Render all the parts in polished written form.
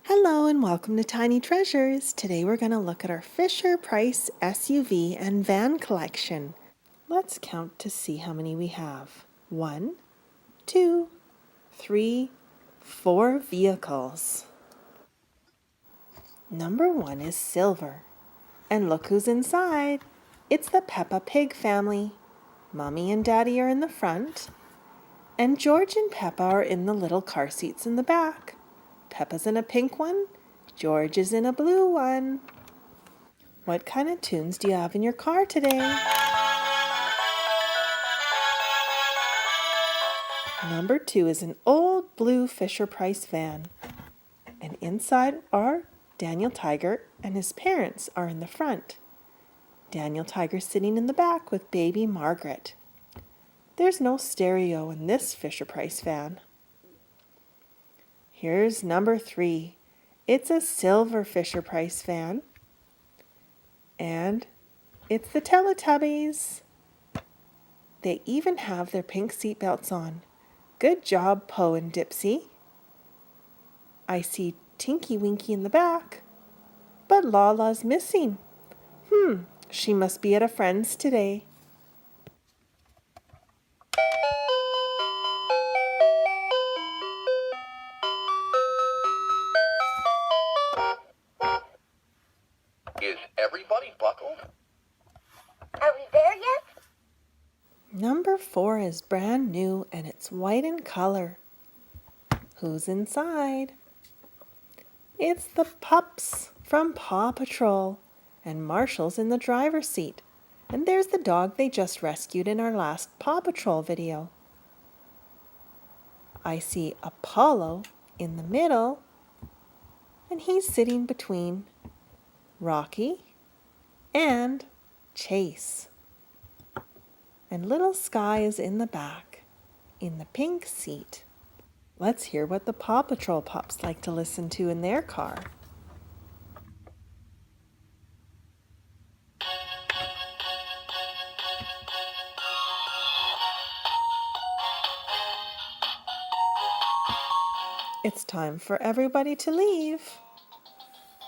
Hello and welcome to Tiny Treasures. Today we're going to look at our Fisher-Price SUV and van collection. Let's count to see how many we have. 1, 2, 3, 4 vehicles. Number 1 is silver. And look who's inside. It's the Peppa Pig family. Mommy and Daddy are in the front. And George and Peppa are in the little car seats in the back. Peppa's in a pink one. George is in a blue one. What kind of tunes do you have in your car today? Number 2 is an old blue Fisher-Price van. And inside are Daniel Tiger and his parents are in the front. Daniel Tiger's sitting in the back with baby Margaret. There's no stereo in this Fisher-Price van. Here's number 3. It's a silver Fisher-Price van. And it's the Teletubbies. They even have their pink seatbelts on. Good job, Poe and Dipsy. I see Tinky Winky in the back, but Lala's missing. She must be at a friend's today. Is everybody buckled? Are we there yet? Number 4 is brand new and it's white in color. Who's inside? It's the pups from Paw Patrol, and Marshall's in the driver's seat. And there's the dog they just rescued in our last Paw Patrol video. I see Apollo in the middle, and he's sitting between Rocky and Chase. And little Sky is in the back, in the pink seat. Let's hear what the Paw Patrol pups like to listen to in their car. It's time for everybody to leave.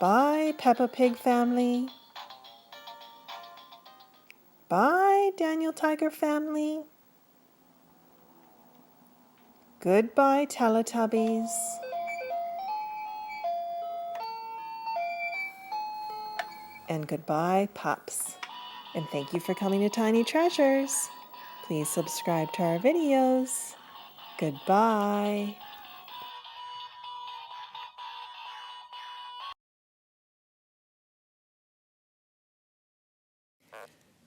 Bye, Peppa Pig family. Bye, Daniel Tiger family. Goodbye, Teletubbies. And goodbye, pups. And thank you for coming to Tiny Treasures. Please subscribe to our videos. Goodbye.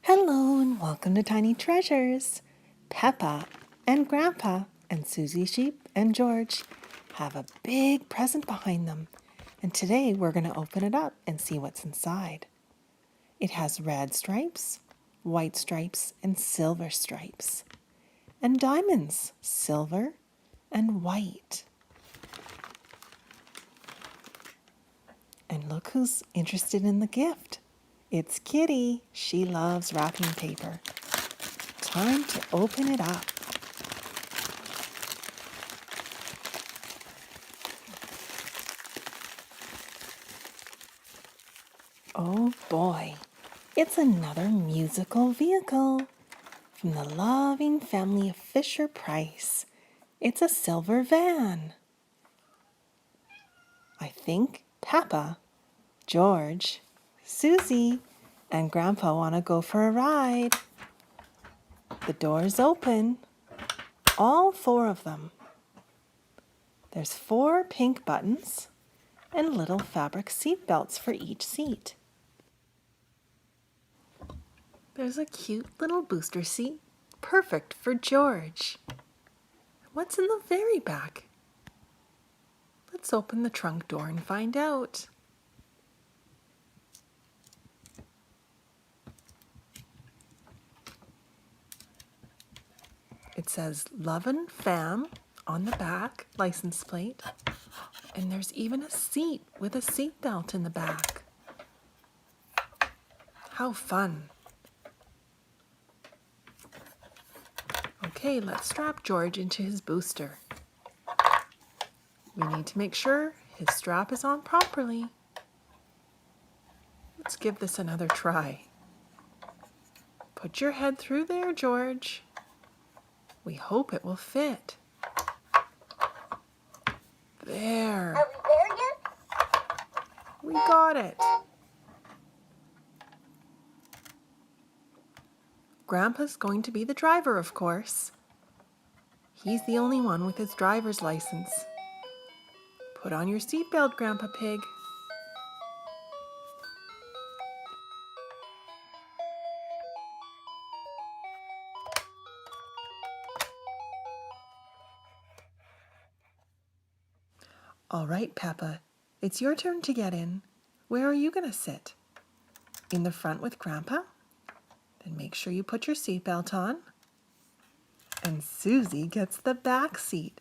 Hello and welcome to Tiny Treasures. Peppa and Grandpa and Susie Sheep and George have a big present behind them. And today we're going to open it up and see what's inside. It has red stripes, white stripes, and silver stripes. And diamonds, silver and white. And look who's interested in the gift. It's Kitty. She loves wrapping paper. Time to open it up. Oh boy, it's another musical vehicle from the loving family of Fisher-Price. It's a silver van. I think Peppa, George, Susie, and Grandpa want to go for a ride. The doors open, all 4 of them. There's 4 pink buttons and little fabric seat belts for each seat. There's a cute little booster seat, perfect for George. What's in the very back? Let's open the trunk door and find out. It says Lovin' Fam on the back, license plate. And there's even a seat with a seat belt in the back. How fun. Okay, let's strap George into his booster. We need to make sure His strap is on properly. Let's give this another try. Put your head through there, George. We hope it will fit. There. Are we there yet? We got it. Grandpa's going to be the driver, of course. He's the only one with his driver's license. Put on your seatbelt, Grandpa Pig. All right, Peppa, it's your turn to get in. Where are you going to sit? In the front with Grandpa? Then make sure you put your seatbelt on. And Susie gets the back seat.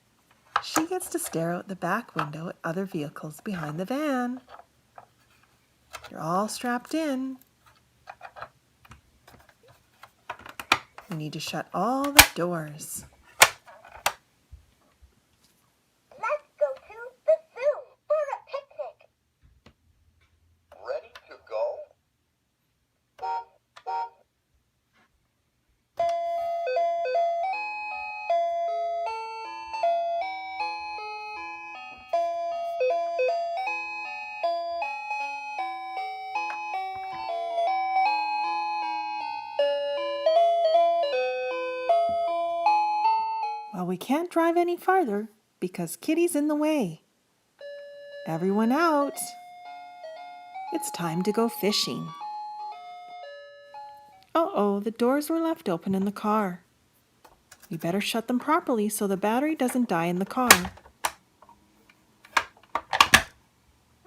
She gets to stare out the back window at other vehicles behind the van. You're all strapped in. We need to shut all the doors. Let's go to the zoo for a picnic. Ready to go? Well, we can't drive any farther because Kitty's in the way. Everyone out. It's time to go fishing. Uh-oh, the doors were left open in the car. We better shut them properly so the battery doesn't die in the car.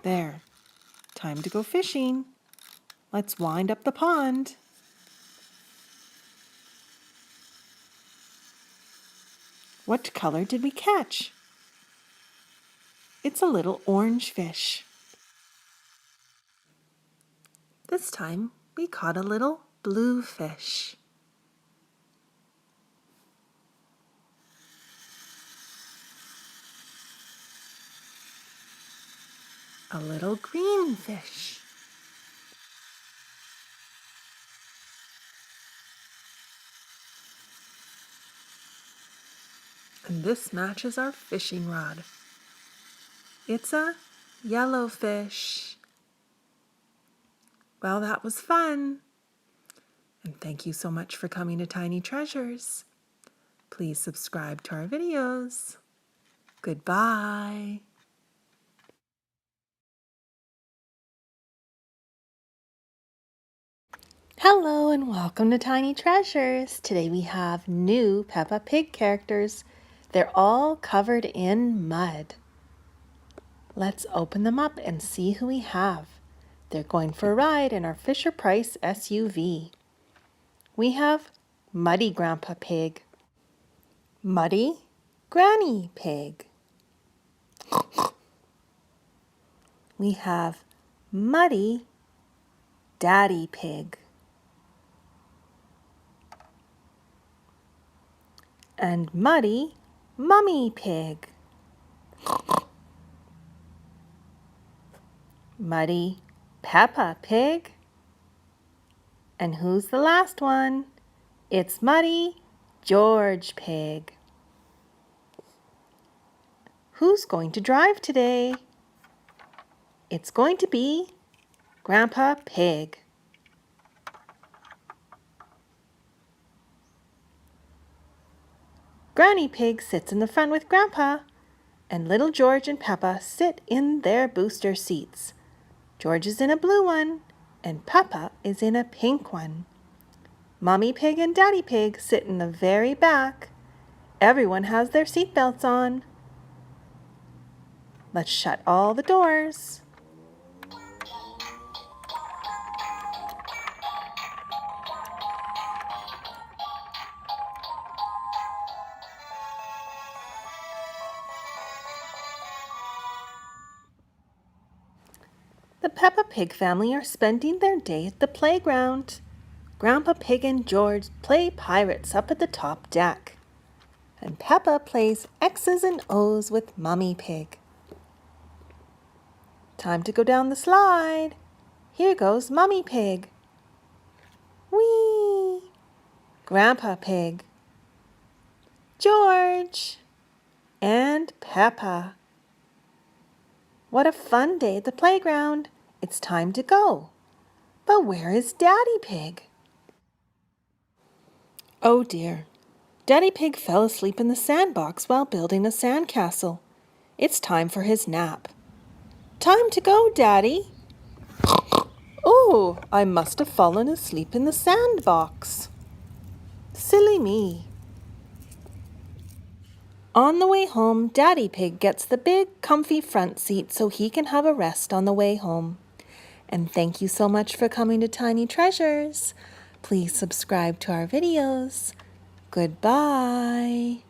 There. Time to go fishing. Let's wind up the pond. What color did we catch? It's a little orange fish. This time we caught a little blue fish. A little green fish. And this matches our fishing rod. It's a yellow fish. Well, that was fun. And thank you so much for coming to Tiny Treasures. Please subscribe to our videos. Goodbye. Hello and welcome to Tiny Treasures. Today we have new Peppa Pig characters. They're all covered in mud. Let's open them up and see who we have. They're going for a ride in our Fisher-Price SUV. We have Muddy Grandpa Pig, Muddy Granny Pig. We have Muddy Daddy Pig. And Muddy Mummy Pig. Muddy Peppa Pig. And who's the last one? It's Muddy George Pig. Who's going to drive today? It's going to be Grandpa Pig. Granny Pig sits in the front with Grandpa, and little George and Peppa sit in their booster seats. George is in a blue one, and Peppa is in a pink one. Mommy Pig and Daddy Pig sit in the very back. Everyone has their seatbelts on. Let's shut all the doors. The Peppa Pig family are spending their day at the playground. Grandpa Pig and George play pirates up at the top deck. And Peppa plays X's and O's with Mummy Pig. Time to go down the slide. Here goes Mummy Pig. Whee! Grandpa Pig. George. And Peppa. What a fun day at the playground. It's time to go. But where is Daddy Pig? Oh dear. Daddy Pig fell asleep in the sandbox while building a sandcastle. It's time for his nap. Time to go, Daddy. Oh, I must have fallen asleep in the sandbox. Silly me. On the way home, Daddy Pig gets the big, comfy front seat so he can have a rest on the way home. And thank you so much for coming to Tiny Treasures. Please subscribe to our videos. Goodbye.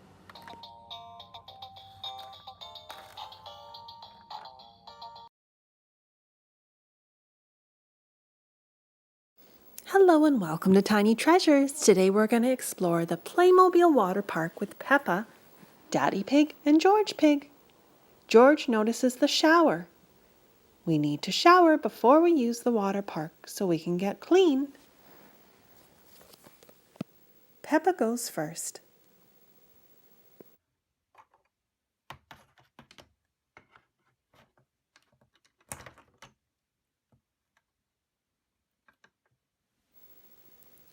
Hello and welcome to Tiny Treasures. Today we're going to explore the Playmobil water park with Peppa, Daddy Pig, and George Pig. George notices the shower. We need to shower before we use the water park so we can get clean. Peppa goes first.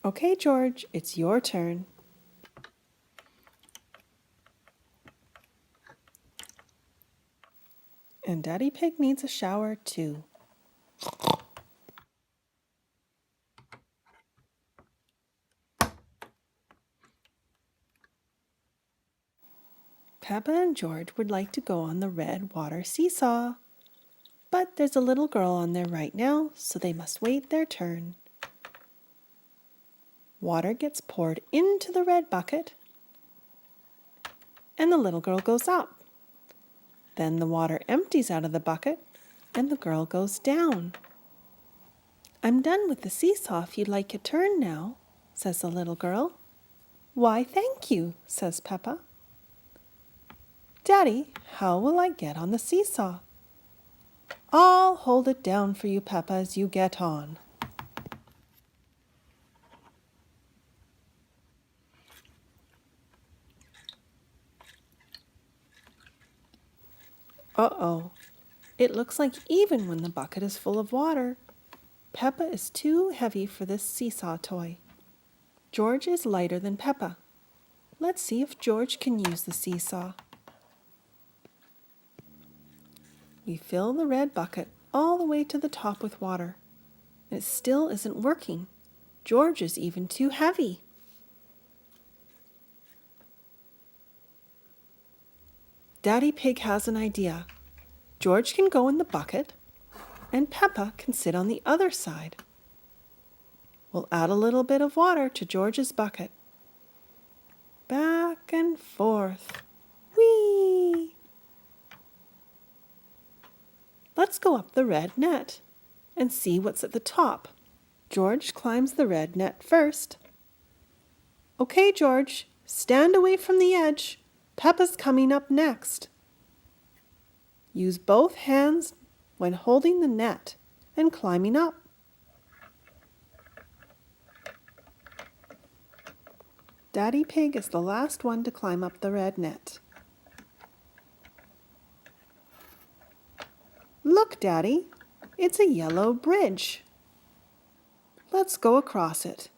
Okay, George, it's your turn. And Daddy Pig needs a shower too. Peppa and George would like to go on the red water seesaw. But there's a little girl on there right now, so they must wait their turn. Water gets poured into the red bucket, and the little girl goes up. Then the water empties out of the bucket, and the girl goes down. I'm done with the seesaw if you'd like your turn now, says the little girl. Why, thank you, says Peppa. Daddy, how will I get on the seesaw? I'll hold it down for you, Peppa, as you get on. Uh-oh. It looks like even when the bucket is full of water, Peppa is too heavy for this seesaw toy. George is lighter than Peppa. Let's see if George can use the seesaw. We fill the red bucket all the way to the top with water. It still isn't working. George is even too heavy. Daddy Pig has an idea. George can go in the bucket, and Peppa can sit on the other side. We'll add a little bit of water to George's bucket. Back and forth. Whee! Let's go up the red net and see what's at the top. George climbs the red net first. Okay, George, stand away from the edge. Peppa's coming up next. Use both hands when holding the net and climbing up. Daddy Pig is the last one to climb up the red net. Look, Daddy, it's a yellow bridge. Let's go across it.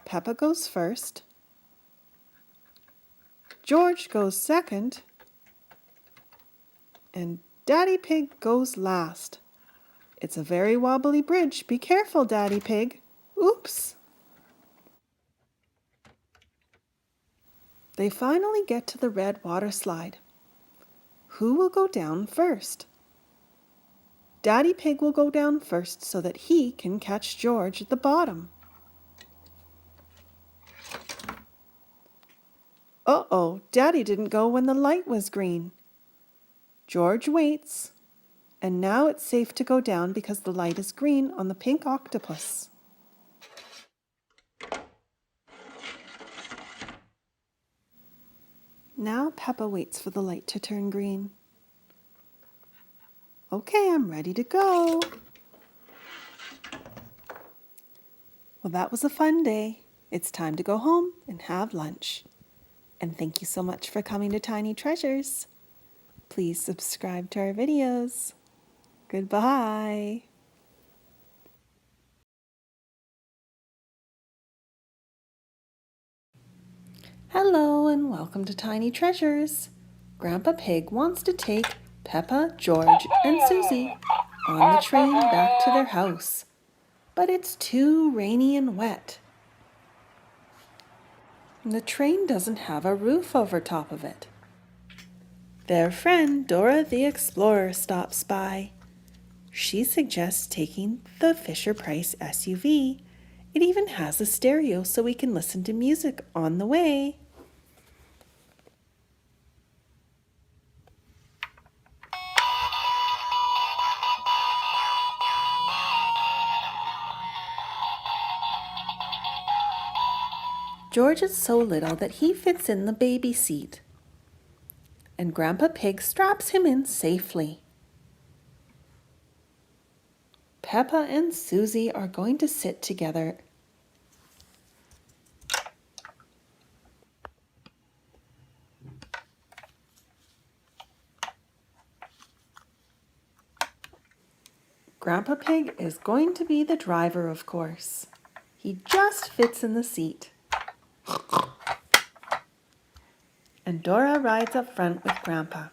Peppa goes first. George goes second. And Daddy Pig goes last. It's a very wobbly bridge. Be careful, Daddy Pig. Oops! They finally get to the red water slide. Who will go down first? Daddy Pig will go down first so that he can catch George at the bottom. Uh-oh, Daddy didn't go when the light was green. George waits, and now it's safe to go down because the light is green on the pink octopus. Now Peppa waits for the light to turn green. Okay, I'm ready to go. Well, that was a fun day. It's time to go home and have lunch. And thank you so much for coming to Tiny Treasures. Please subscribe to our videos. Goodbye. Hello and welcome to Tiny Treasures. Grandpa Pig wants to take Peppa, George, and Susie on the train back to their house, but it's too rainy and wet. The train doesn't have a roof over top of it. Their friend Dora the Explorer stops by. She suggests taking the Fisher-Price SUV. It even has a stereo so we can listen to music on the way. George is so little that he fits in the baby seat, and Grandpa Pig straps him in safely. Peppa and Susie are going to sit together. Grandpa Pig is going to be the driver, of course. He just fits in the seat. And Dora rides up front with Grandpa.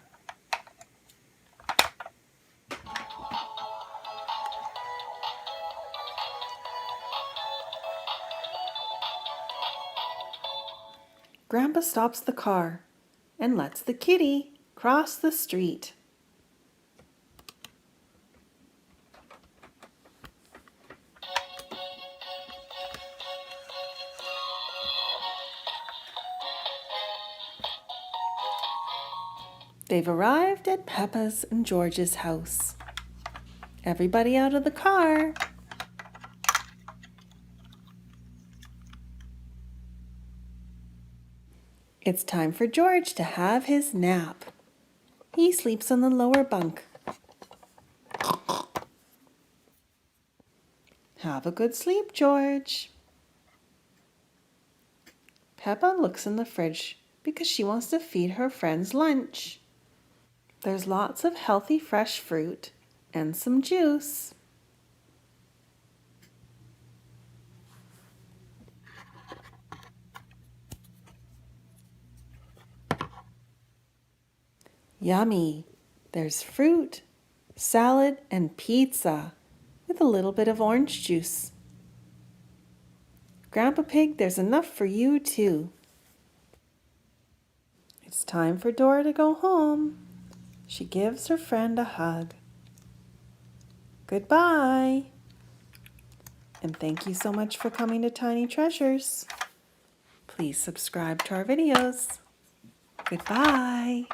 Grandpa stops the car and lets the kitty cross the street. They've arrived at Peppa's and George's house. Everybody out of the car. It's time for George to have his nap. He sleeps on the lower bunk. Have a good sleep, George. Peppa looks in the fridge because she wants to feed her friends lunch. There's lots of healthy fresh fruit and some juice. Yummy! There's fruit, salad, and pizza with a little bit of orange juice. Grandpa Pig, there's enough for you too. It's time for Dora to go home. She gives her friend a hug. Goodbye. And thank you so much for coming to Tiny Treasures. Please subscribe to our videos. Goodbye.